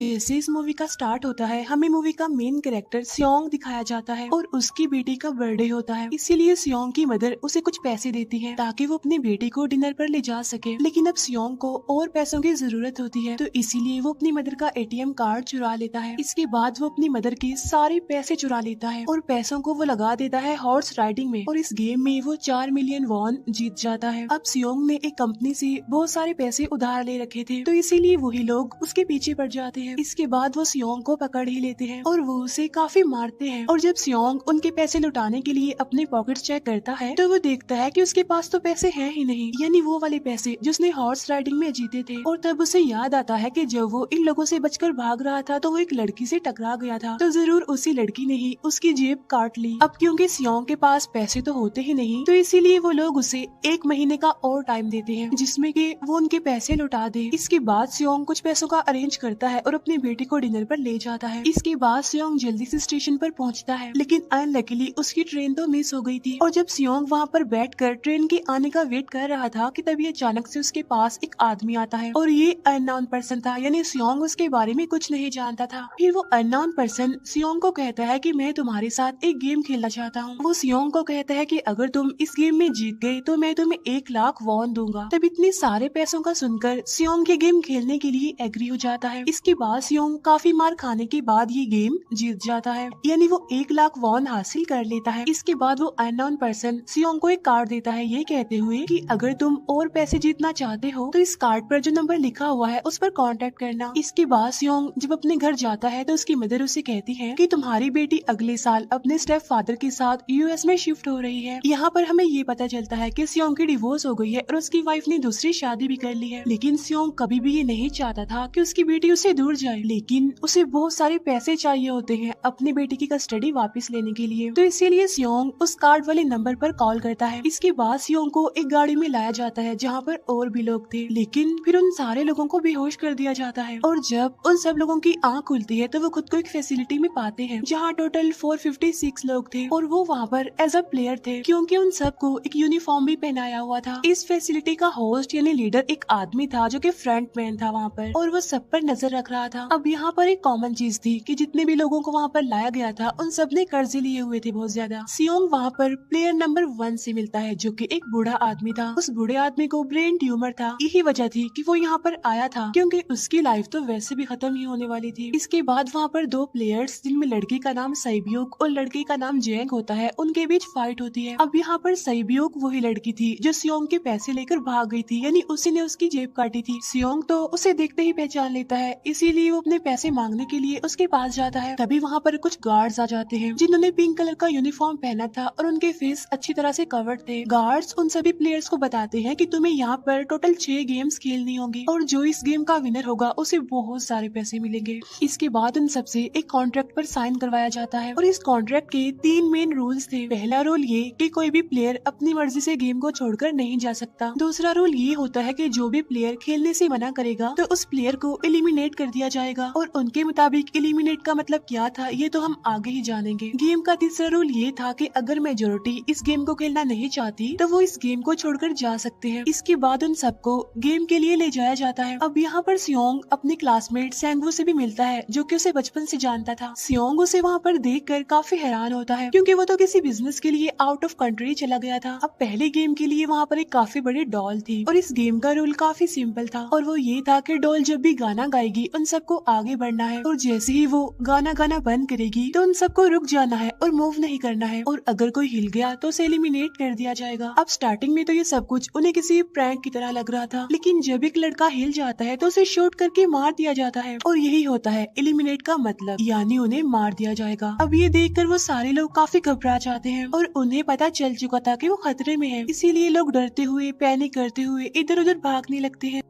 जैसे इस मूवी का स्टार्ट होता है, हमें मूवी का मेन कैरेक्टर सियोंग दिखाया जाता है और उसकी बेटी का बर्थडे होता है। इसीलिए सियोंग की मदर उसे कुछ पैसे देती है ताकि वो अपनी बेटी को डिनर पर ले जा सके। लेकिन अब सियोंग को और पैसों की जरूरत होती है, तो इसीलिए वो अपनी मदर का एटीएम कार्ड चुरा लेता है। इसके बाद वो अपनी मदर के सारे पैसे चुरा लेता है और पैसों को वो लगा देता है हॉर्स राइडिंग में, और इस गेम में वो 4 मिलियन वॉन जीत जाता है। अब सियोंग ने एक कंपनी से बहुत सारे पैसे उधार ले रखे थे, तो इसीलिए वही लोग उसके पीछे पड़ जाते हैं। इसके बाद वो सियोंग को पकड़ ही लेते हैं और वो उसे काफी मारते हैं। और जब सियोंग उनके पैसे लुटाने के लिए अपने पॉकेट्स चेक करता है, तो वो देखता है कि उसके पास तो पैसे हैं ही नहीं, यानी वो वाले पैसे जिसने हॉर्स राइडिंग में जीते थे। और तब उसे याद आता है कि जब वो इन लोगों से बचकर भाग रहा था तो वो एक लड़की से टकरा गया था, तो जरूर उसी लड़की ने ही उसकी जेब काट ली। अब क्योंकि सियोंग के पास पैसे तो होते ही नहीं, तो इसीलिए वो लोग उसे 1 महीने का और टाइम देते हैं जिसमें कि वो उनके पैसे लुटा दे। इसके बाद सियोंग कुछ पैसों का अरेंज करता है और अपनी बेटी को डिनर पर ले जाता है। इसके बाद सियोंग जल्दी से स्टेशन पर पहुंचता है, लेकिन अनलकीली उसकी ट्रेन तो मिस हो गई थी। और जब सियोंग वहां पर बैठकर ट्रेन के आने का वेट कर रहा था कि तभी अचानक से उसके पास एक आदमी आता है, और ये अननोन पर्सन था, यानी सियोंग उसके बारे में कुछ नहीं जानता था। फिर वो अननोन पर्सन सियोंग को कहता है कि मैं तुम्हारे साथ एक गेम खेलना चाहता हूँ। वो सियोंग को कहता है कि अगर तुम इस गेम में जीत गए तो मैं तुम्हें 1 लाख वॉन दूंगा। तब इतने सारे पैसों का सुनकर सियोंग ये गेम खेलने के लिए एग्री हो जाता है। इसके बाद सियोंग काफी मार खाने के बाद ये गेम जीत जाता है, यानी वो 1 लाख वॉन हासिल कर लेता है। इसके बाद वो अननोन पर्सन सियोंग को एक कार्ड देता है, ये कहते हुए कि अगर तुम और पैसे जीतना चाहते हो तो इस कार्ड पर जो नंबर लिखा हुआ है उस पर कांटेक्ट करना। इसके बाद सियोंग जब अपने घर जाता है तो उसकी मदर उसे कहती है कि तुम्हारी बेटी अगले साल अपने स्टेप फादर के साथ यूएस में शिफ्ट हो रही है। यहाँ पर हमें ये पता चलता है कि सियोंग की डिवोर्स हो गई है और उसकी वाइफ ने दूसरी शादी भी कर ली है। लेकिन सियोंग कभी भी ये नहीं चाहता था कि उसकी बेटी उससे दूर जाए, लेकिन उसे बहुत सारे पैसे चाहिए होते हैं अपनी बेटी की कस्टडी वापस लेने के लिए, तो इसीलिए सियोंग उस कार्ड वाले नंबर पर कॉल करता है। इसके बाद सियोंग को एक गाड़ी में लाया जाता है जहाँ पर और भी लोग थे, लेकिन फिर उन सारे लोगों को बेहोश कर दिया जाता है। और जब उन सब लोगों की आंख खुलती है तो वो खुद को एक फैसिलिटी में पाते हैं जहाँ टोटल 456 लोग थे, और वो वहाँ पर एज अ प्लेयर थे क्योंकि उन सबको एक यूनिफॉर्म भी पहनाया हुआ था। इस फैसिलिटी का होस्ट यानी लीडर एक आदमी था जो कि फ्रंट मैन था वहाँ पर, और वो सब पर नजर रख रहा था। अब यहाँ पर एक कॉमन चीज थी कि जितने भी लोगों को वहाँ पर लाया गया था उन सब ने कर्जे लिए हुए थे बहुत ज्यादा। सियोंग वहाँ पर प्लेयर नंबर 1 से मिलता है जो कि एक बूढ़ा आदमी था। उस बूढ़े आदमी को ब्रेन ट्यूमर था, यही वजह थी कि वो यहाँ पर आया था क्योंकि उसकी लाइफ तो वैसे भी खत्म ही होने वाली थी। इसके बाद वहाँ पर 2 प्लेयर्स जिनमें लड़की का नाम सैब्यूक और लड़के का नाम जेंग होता है, उनके बीच फाइट होती है। अब यहाँ पर सैब्यूक वही लड़की थी जो सियोंग के पैसे लेकर भाग गई थी, यानी उसी ने उसकी जेब काटी थी। सियोंग तो उसे देखते ही पहचान लेता है, इसीलिए वो अपने पैसे मांगने के लिए उसके पास जाता है। तभी वहाँ पर कुछ गार्ड्स आ जाते हैं जिन्होंने पिंक कलर का यूनिफॉर्म पहना था और उनके फेस अच्छी तरह से कवर्ड थे। गार्ड्स उन सभी प्लेयर्स को बताते हैं कि तुम्हें यहाँ पर टोटल 6 गेम्स खेलनी होगी और जो इस गेम का विनर होगा उसे बहुत सारे पैसे मिलेंगे। इसके बाद उन सबसे एक कॉन्ट्रैक्ट पर साइन करवाया जाता है और इस कॉन्ट्रैक्ट के 3 मेन रूल्स थे। पहला रूल ये कि कोई भी प्लेयर अपनी मर्जी से गेम को छोड़कर नहीं जा सकता। दूसरा रूल ये होता है कि जो भी प्लेयर खेलने से मना करेगा तो उस प्लेयर को एलिमिनेट कर दिया जाएगा, और उनके मुताबिक एलिमिनेट का मतलब क्या था ये तो हम आगे ही जानेंगे। गेम का तीसरा रूल ये था कि अगर मेजोरिटी इस गेम को खेलना नहीं चाहती तो वो इस गेम को छोड़कर जा सकते हैं। इसके बाद उन सबको गेम के लिए ले जाया जाता है। अब यहाँ पर सियोंग अपने क्लासमेट सेंगवू से भी मिलता है जो कि उसे बचपन से जानता था। सियोंग उसे वहाँ पर देखकर काफी हैरान होता है क्योंकि वो तो किसी बिजनेस के लिए आउट ऑफ कंट्री चला गया था। अब पहले गेम के लिए वहाँ पर एक काफी बड़ी डॉल थी और इस गेम का रूल काफी सिंपल था, और वो ये था कि डॉल जब भी गाना गाएगी उन सबको आगे बढ़ना है, और जैसे ही वो गाना गाना बंद करेगी तो उन सबको रुक जाना है और मूव नहीं करना है, और अगर कोई हिल गया तो उसे एलिमिनेट कर दिया जाएगा। अब स्टार्टिंग में तो ये सब कुछ उन्हें किसी प्रैंक की तरह लग रहा था, लेकिन जब एक लड़का हिल जाता है तो उसे शूट करके मार दिया जाता है, और यही होता है एलिमिनेट का मतलब, यानी उन्हें मार दिया जाएगा। अब ये देखकर वो सारे लोग काफी घबरा जाते हैं और उन्हें पता चल चुका था कि वो खतरे में है, इसीलिए लोग डरते हुए पैनिक करते हुए इधर उधर भागने लगते हैं।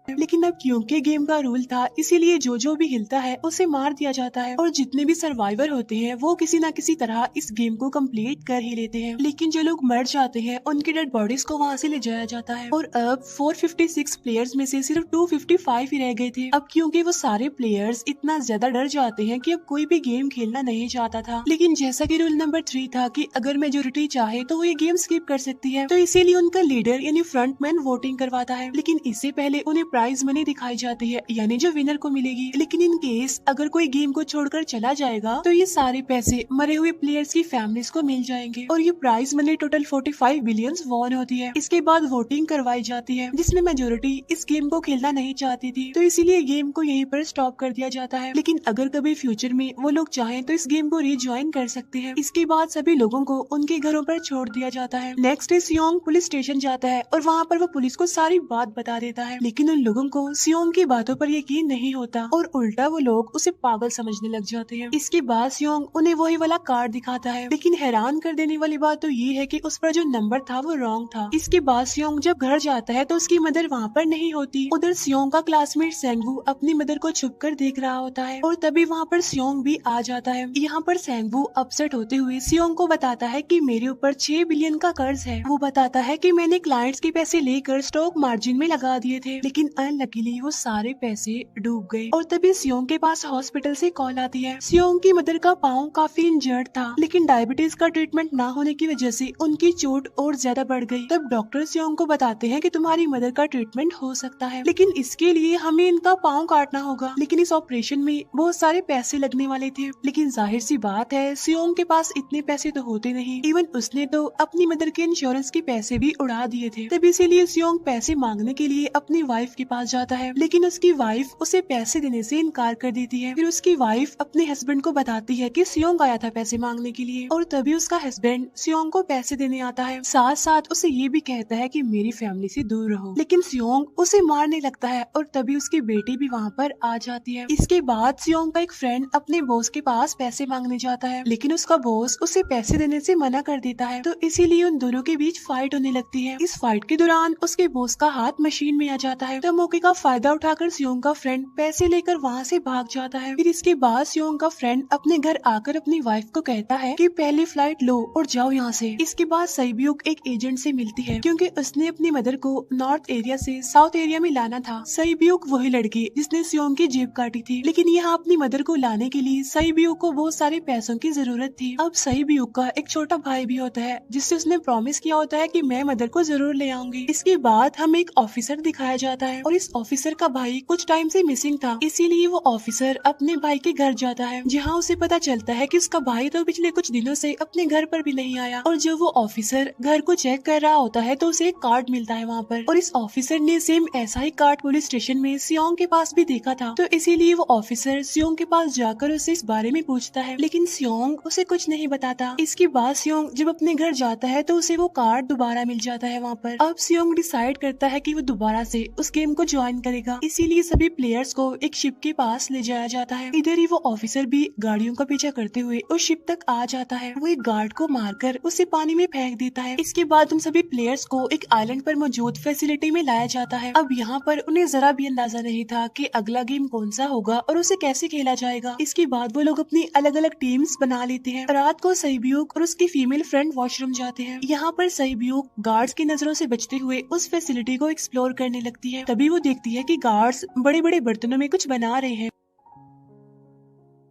लेकिन अब क्योंकि गेम का रूल था इसीलिए जो भी हिलता है उसे मार दिया जाता है, और जितने भी सर्वाइवर होते हैं वो किसी न किसी तरह इस गेम को कंप्लीट कर ही लेते हैं। लेकिन जो लोग मर जाते हैं उनकी डेड बॉडीज को वहाँ से ले जाया जाता है, और अब 456 प्लेयर्स में से सिर्फ 255 ही रह गए थे। अब क्योंकि वो सारे प्लेयर्स इतना ज्यादा डर जाते हैं कि अब कोई भी गेम खेलना नहीं चाहता था। लेकिन जैसा कि रूल नंबर 3 था कि अगर मेजोरिटी चाहे तो वो ये गेम स्किप कर सकती है, तो इसीलिए उनका लीडर यानी फ्रंटमैन वोटिंग करवाता है। लेकिन इससे पहले उन्हें प्राइज मनी दिखाई जाती है, यानी जो विनर को मिलेगी। लेकिन इन केस अगर कोई गेम को छोड़कर चला जाएगा तो ये सारे पैसे मरे हुए प्लेयर्स की फैमिलीज को मिल जाएंगे और ये prize money total 45 billion won होती है। इसके बाद वोटिंग करवाई जाती है जिसमें मेजोरिटी इस गेम को खेलना नहीं चाहती थी, तो इसीलिए गेम को यहीं पर स्टॉप कर दिया जाता है। लेकिन अगर कभी फ्यूचर में वो लोग चाहें तो इस गेम को रीज्वाइन कर सकते हैं। इसके बाद सभी लोगों को उनके घरों पर छोड़ दिया जाता है। नेक्स्ट डे सियोंग पुलिस स्टेशन जाता है और वहाँ पर वो पुलिस को सारी बात बता देता है, लेकिन उन लोगों को सियोंग की बातों पर यकीन नहीं होता और उल्टा वो लोग उसे पागल समझने लग जाते हैं। इसके बाद सियोंग उन्हें वही वाला कार्ड दिखाता है, लेकिन हैरान कर देने वाली बात तो ये है कि उस पर जो नंबर था वो रॉन्ग था। इसके बाद सियोंग जब घर जाता है तो उसकी मदर वहाँ पर नहीं होती। उधर सियोंग का क्लासमेट सेंगवू अपनी मदर को छुप कर देख रहा होता है और तभी वहाँ पर सियोंग भी आ जाता है। यहाँ पर सेंगवू अपसेट होते हुए सियोंग को बताता है कि मेरे ऊपर 6 बिलियन का कर्ज है। वो बताता है कि मैंने क्लाइंट्स के पैसे लेकर स्टॉक मार्जिन में लगा दिए थे, लेकिन अनलकीली वो सारे पैसे डूब गए। और तभी सियोंग के पास हॉस्पिटल से कॉल आती है। सियोंग की मदर का पाँव काफी इंजर्ड था, लेकिन डायबिटीज का ट्रीटमेंट न होने की वजह से उनकी चोट और ज्यादा बढ़ गई। तब डॉक्टर सियोंग को बताते हैं कि तुम्हारी मदर का ट्रीटमेंट हो सकता है, लेकिन इसके लिए हमें इनका पाँव काटना होगा। लेकिन इस ऑपरेशन में बहुत सारे पैसे लगने वाले थे, लेकिन जाहिर सी बात है सियोंग के पास इतने पैसे तो होते नहीं। इवन उसने तो अपनी मदर के इंश्योरेंस के पैसे भी उड़ा दिए थे। तब इसीलिए सियोंग पैसे मांगने के लिए अपनी वाइफ के पास जाता है, लेकिन उसकी वाइफ उसे पैसे देने से इनकार कर देती है। फिर उसकी वाइफ अपने हस्बैंड को बताती है कि सियोंग आया था पैसे मांगने के लिए, और तभी उसका हस्बैंड सियोंग को पैसे देने आता है। साथ साथ उसे ये भी कहता है कि मेरी फैमिली से दूर रहो, लेकिन सियोंग उसे मारने लगता है और तभी उसकी बेटी भी वहाँ पर आ जाती है। इसके बाद सियोंग का एक फ्रेंड अपने बॉस के पास पैसे मांगने जाता है, लेकिन उसका बॉस उसे पैसे देने से मना कर देता है, तो इसीलिए उन दोनों के बीच फाइट होने लगती है। इस फाइट के दौरान उसके बॉस का हाथ मशीन में आ जाता है, तो मौके का फायदा उठाकर सियोंग का फ्रेंड पैसे लेकर वहाँ से भाग जाता है। फिर इसके बाद सियोंग का फ्रेंड अपने घर आकर अपनी वाइफ को कहता है कि पहली फ्लाइट लो और जाओ यहाँ से। इसके बाद सईब्यूक एक एजेंट से मिलती है, क्योंकि उसने अपनी मदर को नॉर्थ एरिया से साउथ एरिया में लाना था। सईब्यूक वही लड़की जिसने सियोंग की जेब काटी थी, लेकिन यहाँ अपनी मदर को लाने के लिए सईब्यूक को बहुत सारे पैसों की जरूरत थी। अब सईब्यूक का एक छोटा भाई भी होता है जिससे उसने प्रॉमिस किया होता है कि मैं मदर को जरूर ले आऊंगी। इसके बाद हमें एक ऑफिसर दिखाया जाता है और इस ऑफिसर का भाई कुछ टाइम से मिसिंग था, इसीलिए वो ऑफिसर अपने भाई के घर जाता है, जहाँ उसे पता चलता है कि उसका भाई तो पिछले कुछ दिनों से अपने घर पर भी नहीं आया। और जब वो ऑफिसर घर को चेक कर रहा होता है तो उसे एक कार्ड मिलता है वहाँ पर, और इस ऑफिसर ने सेम ऐसा ही कार्ड पुलिस स्टेशन में सियोंग के पास भी देखा था, तो इसीलिए वो ऑफिसर सियोंग के पास जाकर उसे इस बारे में पूछता है, लेकिन सियोंग उसे कुछ नहीं बताता। इसके बाद सियोंग जब अपने घर जाता है तो उसे वो कार्ड दोबारा मिल जाता है वहाँ पर। अब सियोंग डिसाइड करता है कि वो दोबारा से उस गेम को ज्वाइन करेगा, इसीलिए सभी प्लेयर्स को एक शिप के पास ले जाया जाता है। इधर ही वो ऑफिसर भी गाड़ियों का पीछा करते हुए उस शिप तक आ जाता है। वो एक गार्ड को मारकर उसे पानी में फेंक देता है। इसके बाद उन सभी प्लेयर्स को एक आइलैंड पर मौजूद फैसिलिटी में लाया जाता है। अब यहाँ पर उन्हें जरा भी अंदाजा नहीं था कि अगला गेम कौन सा होगा और उसे कैसे खेला जाएगा। इसके बाद वो लोग अपनी अलग अलग टीम्स बना लेते हैं। रात को सईब्यूक और उसकी फीमेल फ्रेंड वॉशरूम जाते हैं। यहाँ पर सईब्यूक गार्ड्स की नजरों से बचते हुए उस फैसिलिटी को एक्सप्लोर करने लगती है। तभी वो देखती है कि गार्ड्स बड़े बड़े बर्तनों में कुछ बना रहे हैं,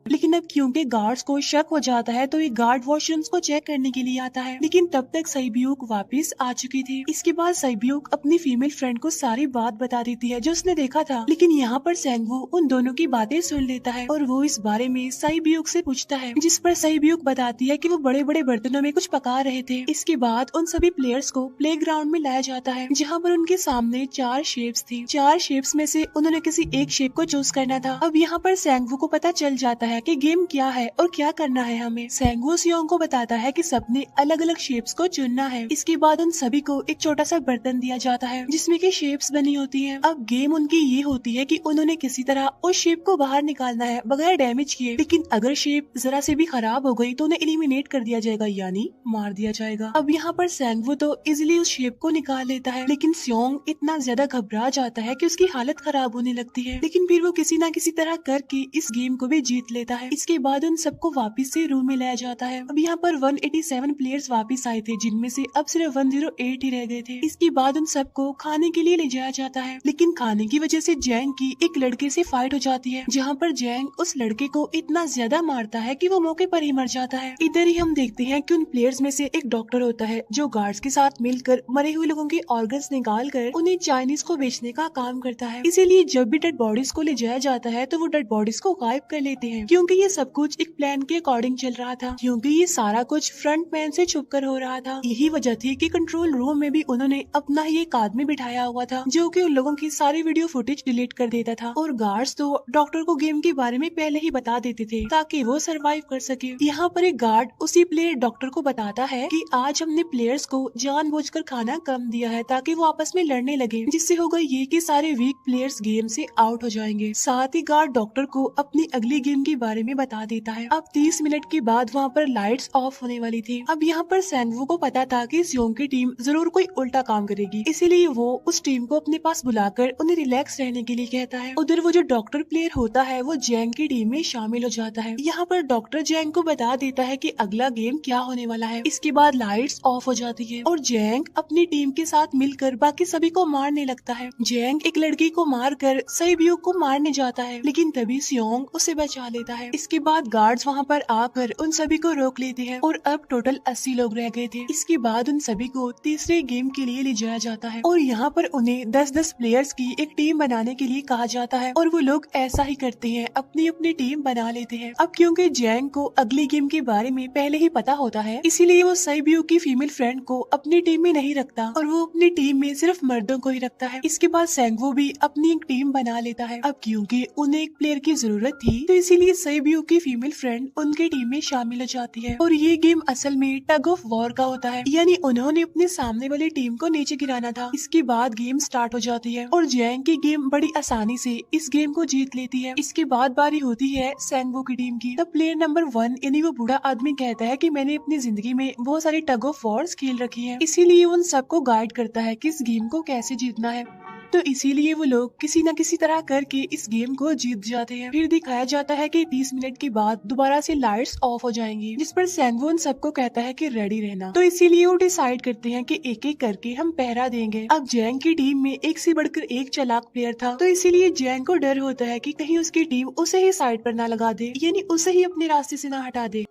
लेकिन अब क्योंकि गार्ड्स को शक हो जाता है तो ये गार्ड वॉशरूम्स को चेक करने के लिए आता है, लेकिन तब तक सईब्यूक वापस आ चुकी थी। इसके बाद सईब्यूक अपनी फीमेल फ्रेंड को सारी बात बता देती है जो उसने देखा था, लेकिन यहाँ पर सेंगवू उन दोनों की बातें सुन लेता है और वो इस बारे में सईब्यूक से पूछता है, जिस पर सईब्यूक बताती है कि वो बड़े बड़े बर्तनों में कुछ पका रहे थे। इसके बाद उन सभी प्लेयर्स को प्ले ग्राउंड में लाया जाता है, जहाँ पर उनके सामने 4 शेप्स थी। 4 शेप्स में से उन्होंने किसी एक शेप को चूज करना था। अब यहाँ पर सेंगवू को पता चल जाता है कि गेम क्या है और क्या करना है हमें। सेंगवू सियोंग को बताता है कि सबने अलग अलग शेप्स को चुनना है। इसके बाद उन सभी को एक छोटा सा बर्तन दिया जाता है जिसमें कि शेप्स बनी होती हैं। अब गेम उनकी ये होती है कि उन्होंने किसी तरह उस शेप को बाहर निकालना है बगैर डैमेज किए, लेकिन अगर शेप जरा से भी खराब हो गई तो उन्हें एलिमिनेट कर दिया जाएगा, यानी मार दिया जाएगा। अब यहाँ पर सेंगवू तो इजिली उस शेप को निकाल लेता है, लेकिन सियोंग इतना ज्यादा घबरा जाता है कि उसकी हालत खराब होने लगती है, लेकिन फिर वो किसी न किसी तरह करके इस गेम को भी जीत लेता देता है। इसके बाद उन सबको वापस से रूम में लाया जाता है। अब यहाँ पर 187 प्लेयर्स वापस आए थे, जिनमें से अब सिर्फ 108 ही रह गए थे। इसके बाद उन सबको खाने के लिए ले जाया जाता है, लेकिन खाने की वजह से जैंग की एक लड़के से फाइट हो जाती है, जहाँ पर जैंग उस लड़के को इतना ज्यादा मारता है कि वो मौके पर ही मर जाता है। इधर ही हम देखते हैं कि उन प्लेयर्स में से एक डॉक्टर होता है जो गार्ड्स के साथ मिलकर मरे हुए लोगों के ऑर्गन्स निकाल कर उन्हें चाइनीज को बेचने का काम करता है। इसीलिए जब भी डेड बॉडीज को ले जाया जाता है तो वो डेड बॉडीज को गायब कर लेते हैं, क्योंकि ये सब कुछ एक प्लान के अकॉर्डिंग चल रहा था, क्योंकि ये सारा कुछ फ्रंट मैन से छुप कर हो रहा था। यही वजह थी कि कंट्रोल रूम में भी उन्होंने अपना ही एक आदमी बिठाया हुआ था जो कि उन लोगों की सारी वीडियो फुटेज डिलीट कर देता था, और गार्ड्स तो डॉक्टर को गेम के बारे में पहले ही बता देते थे ताकि वो सरवाइव कर सके। यहाँ पर एक गार्ड उसी प्लेयर डॉक्टर को बताता है कि आज हमने प्लेयर्स को जानबूझकर खाना कम दिया है ताकि वो आपस में लड़ने लगे, जिससे होगा ये कि सारे वीक प्लेयर्स गेम से आउट हो जाएंगे। साथ ही गार्ड डॉक्टर को अपनी अगली गेम के बारे में बता देता है। अब 30 मिनट के बाद वहाँ पर लाइट्स ऑफ होने वाली थी। अब यहाँ पर सैंगवू को पता था कि सियोंग की टीम जरूर कोई उल्टा काम करेगी, इसीलिए वो उस टीम को अपने पास बुलाकर उन्हें रिलैक्स रहने के लिए कहता है। उधर वो जो डॉक्टर प्लेयर होता है वो जैंग की टीम में शामिल हो जाता है। यहाँ पर डॉक्टर जैंग को बता देता है कि अगला गेम क्या होने वाला है। इसके बाद लाइट्स ऑफ हो जाती है और जैंग अपनी टीम के साथ मिलकर बाकी सभी को मारने लगता है। जैंग एक लड़की को मारकर सैब्यू को मारने जाता है, लेकिन तभी सियोंग उसे बचा लेता है। इसके बाद गार्ड्स वहाँ पर आकर उन सभी को रोक लेते हैं और अब टोटल 80 लोग रह गए थे। इसके बाद उन सभी को तीसरे गेम के लिए ले जाया जाता है और यहाँ पर उन्हें 10-10 प्लेयर्स की एक टीम बनाने के लिए कहा जाता है, और वो लोग ऐसा ही करते हैं, अपनी अपनी टीम बना लेते हैं। अब क्योंकि जैंग को अगली गेम के बारे में पहले ही पता होता है, इसीलिए वो सैब्यू की फीमेल फ्रेंड को अपनी टीम में नहीं रखता और वो अपनी टीम में सिर्फ मर्दों को ही रखता है। इसके बाद सैंगवू भी अपनी एक टीम बना लेता है। अब क्योंकि उन्हें एक प्लेयर की जरूरत थी, तो इसीलिए सैब्यू की फीमेल फ्रेंड उनकी टीम में शामिल हो जाती है, और ये गेम असल में टग ऑफ वॉर का होता है, यानी उन्होंने अपने सामने वाली टीम को नीचे गिराना था। इसके बाद गेम स्टार्ट हो जाती है और जैंग की गेम बड़ी आसानी से इस गेम को जीत लेती है। इसके बाद बारी होती है सैंगवू की टीम की। तब प्लेयर नंबर 1 यानी वो बूढ़ा आदमी कहता है कि मैंने अपनी जिंदगी में बहुत सारी टग ऑफ वॉर्स खेल रखी है, इसीलिए उन सबको गाइड करता है कि इस गेम को कैसे जीतना है। तो इसीलिए वो लोग किसी न किसी तरह करके इस गेम को जीत जाते हैं। फिर दिखाया जाता है कि 30 मिनट के बाद दोबारा से लाइट्स ऑफ हो जाएंगी, जिस पर सैंगवू उन सबको कहता है कि रेडी रहना। तो इसीलिए वो डिसाइड करते हैं कि एक एक करके हम पहरा देंगे। अब जैंग की टीम में एक से बढ़कर एक चालाक प्लेयर था, तो इसीलिए जैंग को डर होता है कि कहीं उसकी टीम उसे ही साइड पर ना लगा दे, यानी उसे ही अपने रास्ते से ना हटा दे।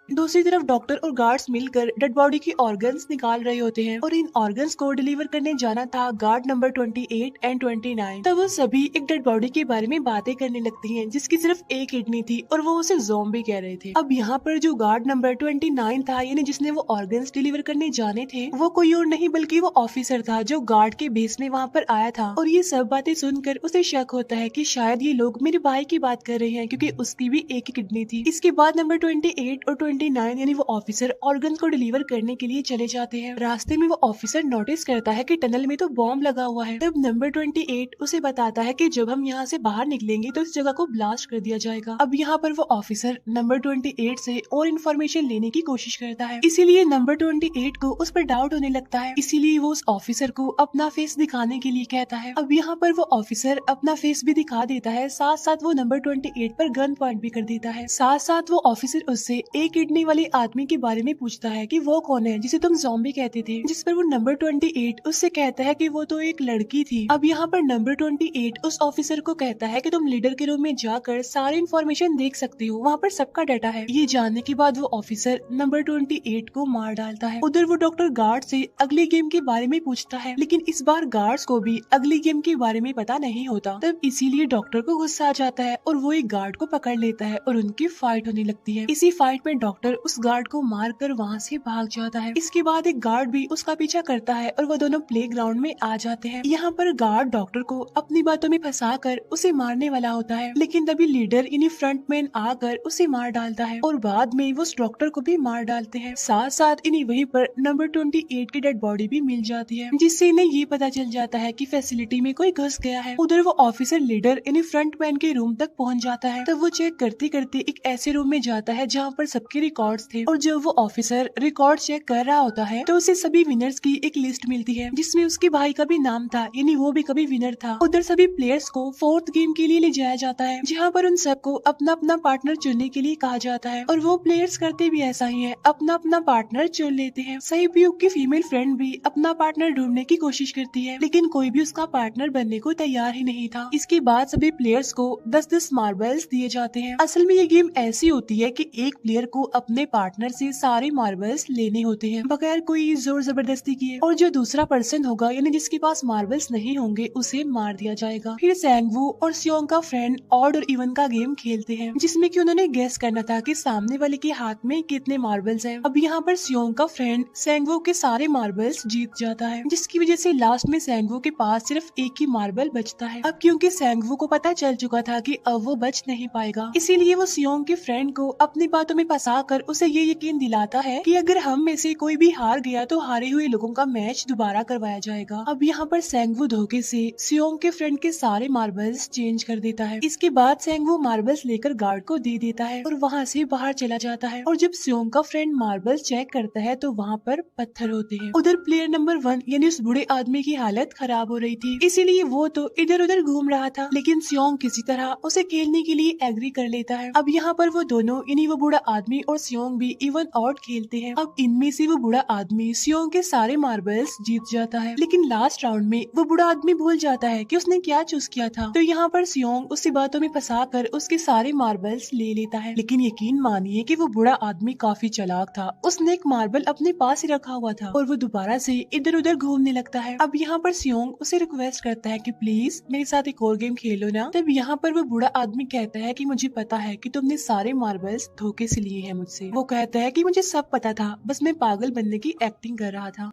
दूसरी तरफ डॉक्टर और गार्ड्स मिलकर डेड बॉडी की ऑर्गन्स निकाल रहे होते हैं और इन ऑर्गन्स को डिलीवर करने जाना था गार्ड नंबर 28 एंड 29। तब वो सभी एक डेड बॉडी के बारे में बातें करने लगती हैं जिसकी सिर्फ एक किडनी थी और वो उसे ज़ॉम्बी कह रहे थे। अब यहाँ पर जो गार्ड नंबर 29 था, यानी जिसने वो ऑर्गन्स डिलीवर करने जाने थे, वो कोई और नहीं बल्कि वो ऑफिसर था जो गार्ड के बेस में वहाँ पर आया था। और ये सब बातें सुनकर उसे शक होता है कि शायद ये लोग मेरे भाई की बात कर रहे हैं, क्योंकि उसकी भी एक ही किडनी थी। इसके बाद नंबर 28 और 29 यानी वो ऑफिसर ऑर्गन को डिलीवर करने के लिए चले जाते हैं। रास्ते में वो ऑफिसर नोटिस करता है कि टनल में तो बॉम्ब लगा हुआ है। तब नंबर 28 उसे बताता है कि जब हम यहाँ से बाहर निकलेंगे तो इस जगह को ब्लास्ट कर दिया जाएगा। अब यहाँ पर वो ऑफिसर नंबर 28 से और इन्फॉर्मेशन लेने की कोशिश करता है, इसीलिए नंबर 28 को उस पर डाउट होने लगता है, इसीलिए वो उस ऑफिसर को अपना फेस दिखाने के लिए कहता है। अब यहाँ पर वो ऑफिसर अपना फेस भी दिखा देता है, साथ साथ वो नंबर 28 पर गन पॉइंट भी कर देता है। साथ साथ वो ऑफिसर उससे एक किडनी वाले आदमी के बारे में पूछता है कि वो कौन है जिसे तुम ज़ॉम्बी कहते थे, जिस पर वो नंबर 28 उससे कहता है कि वो तो एक लड़की थी। अब यहाँ पर नंबर 28 उस ऑफिसर को कहता है कि तुम लीडर के रूम में जाकर सारी इन्फॉर्मेशन देख सकते हो, वहाँ पर सबका डाटा है। ये जानने के बाद वो ऑफिसर नंबर 28 को मार डालता है। उधर वो डॉक्टर गार्ड से अगली गेम के बारे में पूछता है, लेकिन इस बार गार्ड्स को भी अगली गेम के बारे में पता नहीं होता। तब इसीलिए डॉक्टर को गुस्सा आ जाता है और वो एक गार्ड को पकड़ लेता है और उनकी फाइट होने लगती है। इसी फाइट में डॉक्टर उस गार्ड को मारकर वहाँ से भाग जाता है। इसके बाद एक गार्ड भी उसका पीछा करता है और वो दोनों प्लेग्राउंड में आ जाते हैं। यहाँ पर गार्ड डॉक्टर को अपनी बातों में फंसाकर उसे मारने वाला होता है, लेकिन तभी लीडर यानी फ्रंटमैन आकर उसे मार डालता है और बाद में वो उस डॉक्टर को भी मार डालते हैं। साथ साथ इन्हीं वहीं पर नंबर 28 की डेड बॉडी भी मिल जाती है, जिससे इन्हें ये पता चल जाता है कि फैसिलिटी में कोई घुस गया है। उधर वो ऑफिसर लीडर यानी फ्रंटमैन के रूम तक पहुँच जाता है। तब वो चेक करते करते एक ऐसे रूम में जाता है जहाँ पर सबके रिकॉर्ड्स थे और जब वो ऑफिसर रिकॉर्ड चेक कर रहा होता है तो उसे सभी विनर्स की एक लिस्ट मिलती है जिसमें उसके भाई का भी नाम था, यानी वो भी कभी विनर था। उधर सभी प्लेयर्स को फोर्थ गेम के लिए ले जाया जाता है जहाँ पर उन सबको अपना अपना पार्टनर चुनने के लिए कहा जाता है और वो प्लेयर्स करते भी ऐसा ही है, अपना अपना पार्टनर चुन लेते हैं। सहीब्यूक की फीमेल फ्रेंड भी अपना पार्टनर ढूंढने की कोशिश करती है लेकिन कोई भी उसका पार्टनर बनने को तैयार ही नहीं था। इसके बाद सभी प्लेयर्स को 10-10 मार्बल्स दिए जाते हैं। असल में ये गेम ऐसी होती है कि एक प्लेयर को अपने पार्टनर से सारे मार्बल्स लेने होते हैं बगैर कोई जोर जबरदस्ती किए, और जो दूसरा पर्सन होगा यानी जिसके पास मार्बल्स नहीं होंगे उसे मार दिया जाएगा। फिर सैंगवू और सियोंग का फ्रेंड ऑड और इवन का गेम खेलते हैं जिसमें कि उन्होंने गेस करना था कि सामने वाले के हाथ में कितने मार्बल्स हैं। अब यहाँ पर सियोंग का फ्रेंड सैंगवू के सारे मार्बल्स जीत जाता है जिसकी वजह से लास्ट में सैंगवू के पास सिर्फ एक ही मार्बल बचता है। अब क्योंकि सैंगवू को पता चल चुका था कि अब वो बच नहीं पाएगा, इसीलिए वो सियोंग के फ्रेंड को अपनी बातों में फंसाकर उसे ये यकीन दिलाता है कि अगर हम में से कोई भी हार गया तो हारे हुए लोगों का मैच दोबारा करवाया जाएगा। अब यहाँ पर सैंगवू धोखे से सियोंग के फ्रेंड के सारे मार्बल्स चेंज कर देता है। इसके बाद सैंगवू मार्बल्स लेकर गार्ड को दे देता है और वहाँ से बाहर चला जाता है। और जब सियोंग का फ्रेंड मार्बल चेक करता है तो वहाँ पर पत्थर होते हैं। उधर प्लेयर नंबर 1 यानी उस बूढ़े आदमी की हालत खराब हो रही थी, इसीलिए वो तो इधर उधर घूम रहा था लेकिन सियोंग किसी तरह उसे खेलने के लिए एग्री कर लेता है। अब यहाँ पर वो दोनों यानी वो बूढ़ा आदमी और सियोंग भी इवन आउट खेलते हैं। अब इनमें से वो बूढ़ा आदमी सियोंग के सारे मार्बल्स जीत जाता है लेकिन लास्ट राउंड में वो बूढ़ा आदमी भूल जाता है कि उसने क्या चूज किया था। तो यहाँ पर सियोंग उसी बातों में फंसा कर उसके सारे मार्बल्स ले लेता है। लेकिन यकीन मानिए कि वो बूढ़ा आदमी काफी चालाक था, उसने एक मार्बल अपने पास ही रखा हुआ था और वो दोबारा से इधर उधर घूमने लगता है। अब यहाँ पर सियोंग उसे रिक्वेस्ट करता है कि प्लीज मेरे साथ एक और गेम खेलो ना। तब यहाँ पर वो बूढ़ा आदमी कहता है कि मुझे पता है कि तुमने सारे मार्बल्स धोखे से लिए हैं मुझसे। वो कहता है कि मुझे सब पता था, बस मैं पागल बनने की एक्टिंग कर रहा था।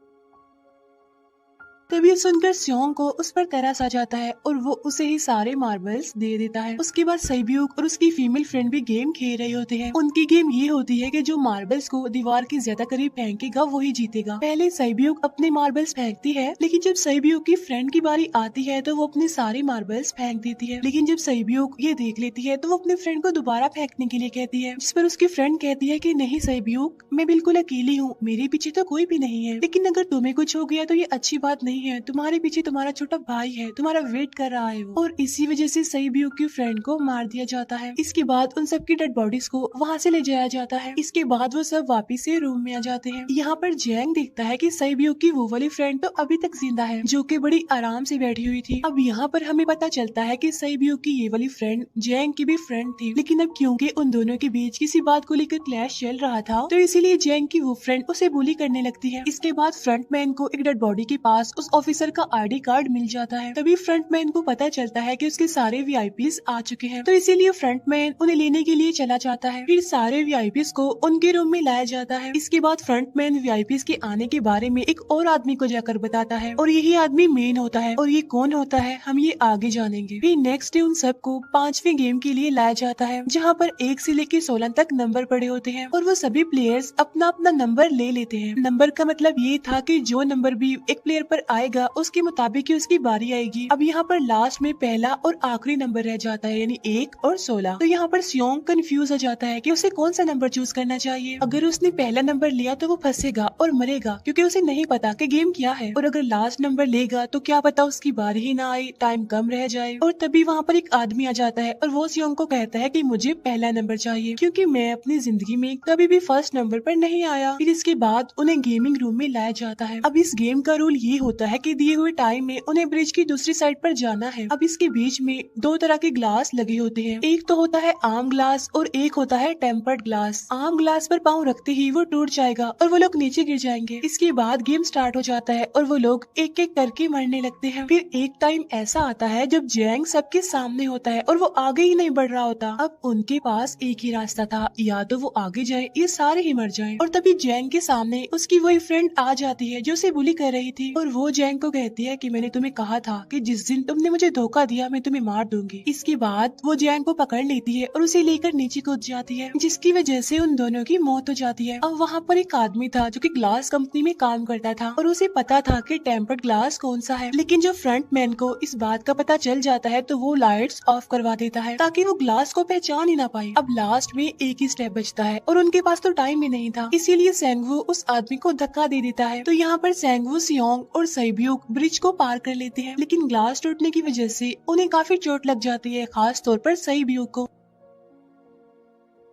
तभी ये सुनकर सियोंग को उस पर तरस आ जाता है और वो उसे ही सारे मार्बल्स दे देता है। उसके बाद सहीब्यूक और उसकी फीमेल फ्रेंड भी गेम खेल रहे होते हैं। उनकी गेम ये होती है कि जो मार्बल्स को दीवार के ज्यादा करीब फेंकेगा वही जीतेगा। पहले सहीब्यूक अपने मार्बल्स फेंकती है लेकिन जब सहीब्यूक की फ्रेंड की बारी आती है तो वो अपने सारे मार्बल्स फेंक देती है। लेकिन जब सहीब्यूक ये देख लेती है तो वो अपने फ्रेंड को दोबारा फेंकने के लिए कहती है, जिस पर उसकी फ्रेंड कहती है कि नहीं सहीब्यूक, मैं बिल्कुल अकेली हूँ, मेरे पीछे तो कोई भी नहीं है, लेकिन अगर तुम्हें कुछ हो गया तो ये अच्छी बात नहीं है, तुम्हारे पीछे तुम्हारा छोटा भाई है, तुम्हारा वेट कर रहा है वो। और इसी वजह से सहीब्यूक की फ्रेंड को मार दिया जाता है। इसके बाद उन सबकी डेड बॉडीज को वहाँ से ले जाया जाता है। इसके बाद वो सब वापिस से रूम में आ जाते हैं। यहाँ पर जैंग देखता है कि सहीब्यूक की वो वाली फ्रेंड तो अभी तक जिंदा है जो कि बड़ी आराम से बैठी हुई थी। अब यहाँ पर हमें पता चलता है कि सहीब्यूक की ये वाली फ्रेंड जैंग की भी फ्रेंड थी, लेकिन अब क्योंकि उन दोनों के बीच किसी बात को लेकर क्लैश चल रहा था तो इसीलिए जैंग की वो फ्रेंड उसे बुली करने लगती है। इसके बाद फ्रंटमैन को एक डेड बॉडी के पास उस ऑफिसर का आईडी कार्ड मिल जाता है। तभी फ्रंटमैन को पता चलता है कि उसके सारे वीआईपीज आ चुके हैं, तो इसीलिए फ्रंटमैन उन्हें लेने के लिए चला जाता है। फिर सारे वीआईपीज को उनके रूम में लाया जाता है। इसके बाद फ्रंटमैन वीआईपीज के आने के बारे में एक और आदमी को जाकर बताता है और यही आदमी मेन होता है। और ये कौन होता है हम ये आगे जानेंगे। फिर नेक्स्ट डे उन सबको 5वें गेम के लिए लाया जाता है जहाँ पर 1 से लेकर 16 तक नंबर पड़े होते हैं और वो सभी प्लेयर्स अपना अपना नंबर ले लेते हैं। नंबर का मतलब ये था कि जो नंबर भी एक प्लेयर पर आएगा उसके मुताबिक ही उसकी बारी आएगी। अब यहाँ पर लास्ट में पहला और आखिरी नंबर रह जाता है यानी 1 और 16। तो यहाँ पर सियोंग कंफ्यूज हो जाता है कि उसे कौन सा नंबर चूज करना चाहिए। अगर उसने पहला नंबर लिया तो वो फंसेगा और मरेगा क्योंकि उसे नहीं पता कि गेम क्या है, और अगर लास्ट नंबर लेगा तो क्या पता उसकी बारी ही ना आए, टाइम कम रह जाए। और तभी वहाँ पर एक आदमी आ जाता है और वो सियोंग को कहता है कि मुझे पहला नंबर चाहिए क्योंकि मैं अपनी जिंदगी में कभी भी फर्स्ट नंबर पर नहीं आया। फिर इसके बाद उन्हें गेमिंग रूम में लाया जाता है। अब इस गेम का रूल ये होता है कि दिए हुए टाइम में उन्हें ब्रिज की दूसरी साइड पर जाना है। अब इसके बीच में 2 तरह के ग्लास लगे होते हैं, एक तो होता है आम ग्लास और एक होता है टेम्पर्ड ग्लास। आम ग्लास पर पाँव रखते ही वो टूट जाएगा और वो लोग नीचे गिर जाएंगे। इसके बाद गेम स्टार्ट हो जाता है और वो लोग एक एक करके मरने लगते हैं। फिर एक टाइम ऐसा आता है जब जैंग सबके सामने होता है और वो आगे ही नहीं बढ़ रहा होता। अब उनके पास एक ही रास्ता था, या तो वो आगे जाए या सारे ही मर जाएं। और तभी जैंग के सामने उसकी वही फ्रेंड आ जाती है जो उसे बुली कर रही थी और वो वो जैंग को कहती है कि मैंने तुम्हें कहा था कि जिस दिन तुमने मुझे धोखा दिया मैं तुम्हें मार दूंगी। इसके बाद वो जैंग को पकड़ लेती है और उसे लेकर नीचे कूद जाती है, जिसकी वजह से उन दोनों की मौत हो जाती है। अब वहाँ पर एक आदमी था जो कि ग्लास कंपनी में काम करता था और उसे पता था कि टेम्पर्ड ग्लास कौन सा है, लेकिन जब फ्रंट मैन को इस बात का पता चल जाता है तो वो लाइट्स ऑफ करवा देता है ताकि वो ग्लास को पहचान ही ना पाए। अब लास्ट में एक ही स्टेप बचता है और उनके पास तो टाइम भी नहीं था, इसीलिए सेंगवू उस आदमी को धक्का दे देता है। तो यहाँ पर सेंगवू, सियोंग और सैब्यूक ब्रिज को पार कर लेते हैं, लेकिन ग्लास टूटने की वजह से उन्हें काफी चोट लग जाती है, खास तौर पर सैब्यूक को।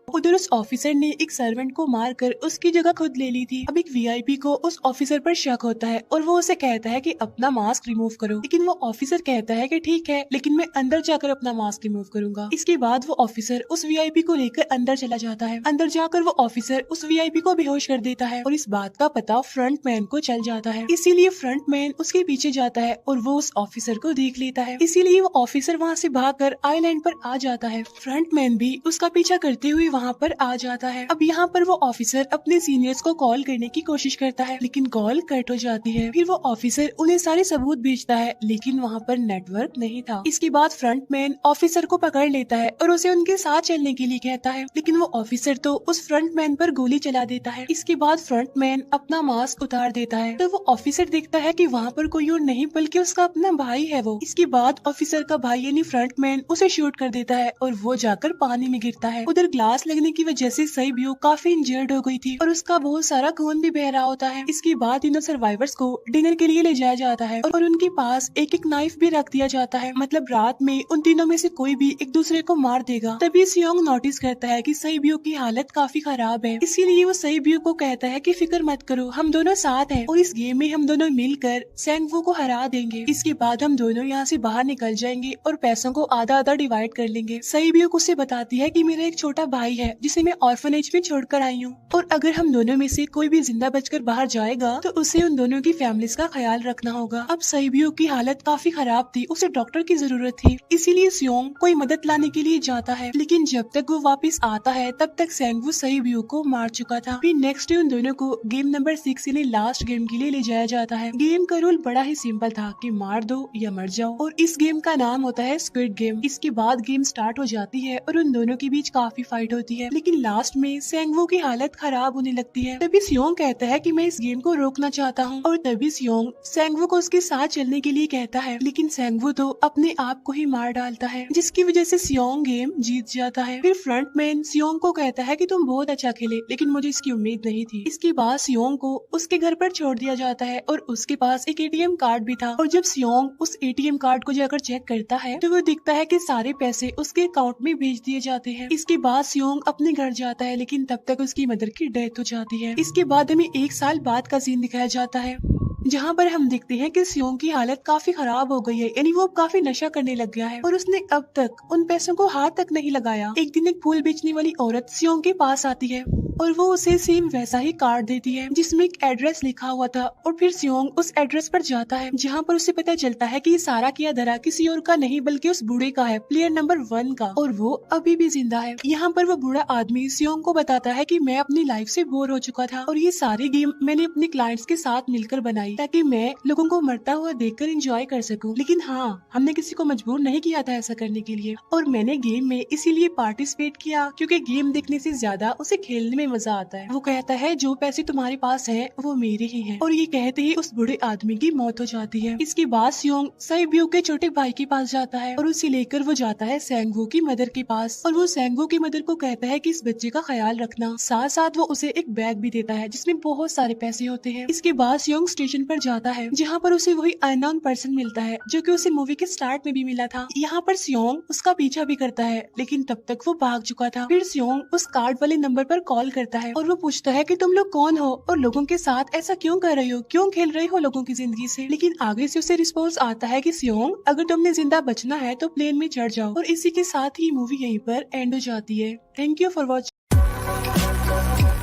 उधर उस ऑफिसर ने एक सर्वेंट को मारकर उसकी जगह खुद ले ली थी। अब एक वीआईपी को उस ऑफिसर पर शक होता है और वो उसे कहता है कि अपना मास्क रिमूव करो, लेकिन वो ऑफिसर कहता है कि ठीक है, लेकिन मैं अंदर जाकर अपना मास्क रिमूव करूंगा। इसके बाद वो ऑफिसर उस वीआईपी को लेकर अंदर चला जाता है। अंदर जाकर वो ऑफिसर उस वीआईपी को बेहोश कर देता है और इस बात का पता फ्रंट मैन को चल जाता है, इसीलिए फ्रंट मैन उसके पीछे जाता है और वो उस ऑफिसर को देख लेता है, इसीलिए वो ऑफिसर वहाँ से भागकर आइलैंड पर आ जाता है। फ्रंट मैन भी उसका पीछा करते हुए वहाँ पर आ जाता है। अब यहाँ पर वो ऑफिसर अपने सीनियर्स को कॉल करने की कोशिश करता है, लेकिन कॉल कट हो जाती है। फिर वो ऑफिसर उन्हें सारे सबूत भेजता है, लेकिन वहाँ पर नेटवर्क नहीं था। इसके बाद फ्रंट मैन ऑफिसर को पकड़ लेता है और उसे उनके साथ चलने के लिए कहता है, लेकिन वो ऑफिसर तो उस फ्रंट मैन पर गोली चला देता है। इसके बाद फ्रंट मैन अपना मास्क उतार देता है तो वो ऑफिसर देखता है कि वहाँ पर कोई और नहीं बल्कि उसका अपना भाई है वो। इसके बाद ऑफिसर का भाई यानी फ्रंट मैन उसे शूट कर देता है और वो जाकर पानी में गिरता है। उधर ग्लास लगने की वजह से सैब्यूक काफी इंजर्ड हो गई थी और उसका बहुत सारा खून भी बह रहा होता है। इसके बाद इन सर्वाइवर्स को डिनर के लिए ले जाया जाता है और उनके पास एक एक नाइफ भी रख दिया जाता है, मतलब रात में उन तीनों में से कोई भी एक दूसरे को मार देगा। तभी सियोंग नोटिस करता है कि सैब्यूक की हालत काफी खराब है, इसीलिए वो सैब्यूक को कहता है कि फिक्र मत करो, हम दोनों साथ हैं और इस गेम में हम दोनों मिलकर सेंगवू को हरा देंगे। इसके बाद हम दोनों यहाँ से बाहर निकल जाएंगे और पैसों को आधा आधा डिवाइड कर लेंगे। सैब्यूक उसे बताती है कि मेरा एक छोटा भाई है जिसे मैं ऑर्फनेज में छोड़कर आई हूँ और अगर हम दोनों में से कोई भी जिंदा बचकर बाहर जाएगा तो उसे उन दोनों की फैमिलीज का ख्याल रखना होगा। अब सैब्यूक की हालत काफी खराब थी, उसे डॉक्टर की जरूरत थी, इसीलिए सियोंग कोई मदद लाने के लिए जाता है, लेकिन जब तक वो वापस आता है तब तक सेंगवू सैब्यूक को मार चुका था। फिर नेक्स्ट डे उन दोनों को गेम नंबर 6 यानी लास्ट गेम के लिए ले जाया जाता है। गेम का रूल बड़ा ही सिंपल था कि मार दो या मर जाओ और इस गेम का नाम होता है स्क्विड गेम। इसके बाद गेम स्टार्ट हो जाती है और उन दोनों के बीच काफी फाइट होती है, लेकिन लास्ट में सेंगवू की हालत खराब होने लगती है। तभी सियोंग कहता है कि मैं इस गेम को रोकना चाहता हूँ और तभी सियोंग सेंगवू को उसके साथ चलने के लिए कहता है, लेकिन सेंगवू तो अपने आप को ही मार डालता है, जिसकी वजह से सियोंग गेम जीत जाता है। फिर फ्रंट मैन सियोंग को कहता है कि तुम बहुत अच्छा खेले, लेकिन मुझे इसकी उम्मीद नहीं थी। इसके बाद सियोंग को उसके घर पर छोड़ दिया जाता है और उसके पास एक एटीएम कार्ड भी था और जब सियोंग उस एटीएम कार्ड को जाकर चेक करता है तो वो दिखता है कि सारे पैसे उसके अकाउंट में भेज दिए जाते हैं। इसके बाद सियोंग अपने घर जाता है, लेकिन तब तक उसकी मदर की डेथ हो जाती है। इसके बाद हमें 1 साल बाद का सीन दिखाया जाता है जहाँ पर हम देखते हैं कि सियोंग की हालत काफी खराब हो गई है, यानी वो काफी नशा करने लग गया है और उसने अब तक उन पैसों को हाथ तक नहीं लगाया। एक दिन एक फूल बेचने वाली औरत सियोंग के पास आती है और वो उसे सेम वैसा ही कार्ड देती है जिसमें एक एड्रेस लिखा हुआ था और फिर सियोंग उस एड्रेस पर जाता है जहाँ पर उसे पता चलता है कि ये सारा किया धरा किसी और का नहीं बल्कि उस बूढ़े का है, प्लेयर नंबर 1 का, और वो अभी भी जिंदा है। यहाँ पर वो बूढ़ा आदमी सियोंग को बताता है कि मैं अपनी लाइफ से बोर हो चुका था और ये सारी गेम मैंने अपने क्लाइंट्स के साथ मिलकर बनाई ताकि मैं लोगों को मरता हुआ देखकर एंजॉय कर सकूं, लेकिन हाँ, हमने किसी को मजबूर नहीं किया था ऐसा करने के लिए और मैंने गेम में इसीलिए पार्टिसिपेट किया क्योंकि गेम देखने से ज्यादा उसे खेलने में मजा आता है। वो कहता है जो पैसे तुम्हारे पास है वो मेरे ही हैं और ये कहते ही उस बूढ़े आदमी की मौत हो जाती है। इसके बाद सियोंग सैब्यूक के छोटे भाई के पास जाता है और उसे लेकर वो जाता है सेंगवू की मदर के पास और वो सेंगवू की मदर को कहता है कि इस बच्चे का ख्याल रखना, साथ साथ वो उसे एक बैग भी देता है जिसमें बहुत सारे पैसे होते हैं। इसके बाद सियोंग स्टेशन पर जाता है जहाँ पर उसे वही अननोन पर्सन मिलता है जो कि उसे मूवी के स्टार्ट में भी मिला था। यहाँ पर सियोंग उसका पीछा भी करता है, लेकिन तब तक वो भाग चुका था। फिर सियोंग उस कार्ड वाले नंबर पर कॉल करता है और वो पूछता है कि तुम लोग कौन हो और लोगों के साथ ऐसा क्यों कर रहे हो, क्यों खेल रहे हो लोगों की जिंदगी से। लेकिन आगे से उसे रिस्पॉन्स आता है कि सियोंग, अगर तुमने जिंदा बचना है तो प्लेन में चढ़ जाओ। और इसी के साथ ही मूवी यहीं पर एंड हो जाती है। Thank you for watching.